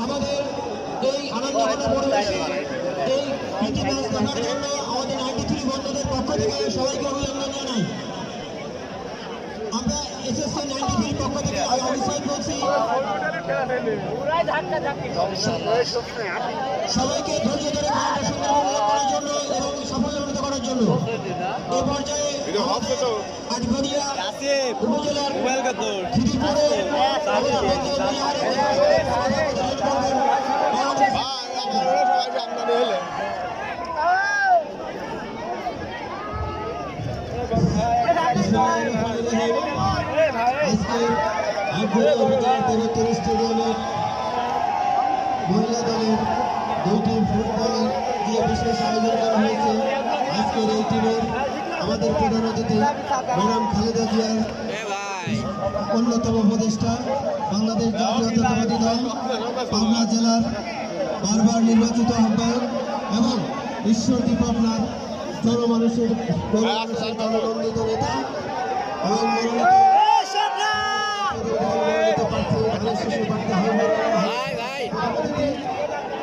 আমাদের এই আনন্দঘন পরিবেশে এই প্রীতি ম্যাচ দেখার জন্য আমাদের 93 বন্ধুদের পক্ষ থেকে সবাইকে অভিনন্দন জানাই। আমরা এসএসসি 93 পক্ষ থেকে অভিষেক করছি সবাইকে ধৈর্য ধরে খেলাটা সুন্দর করার জন্য এবং সাফল্যমণ্ডিত করার জন্য। এই পর্যায়ে আটঘরিয়া উপজেলার স্টেডিয়ামের মহিলা দলের দুটি ফুটবলার দিয়ে বিশেষ আয়োজন করা হয়েছে। আজকের এই টিমের আমাদের প্রধান অতিথি ম্যাডাম খালেদা জিয়ার অন্যতম উপদেষ্টা, বাংলাদেশ জাতীয়তাবাদী দল পাবনা জেলার বারবার নির্বাচিত আহ্বায়ক এবং ঈশ্বরদীপ আপনার জনমানুষের জননন্দিত নেতা এবং মনোনীত প্রার্থী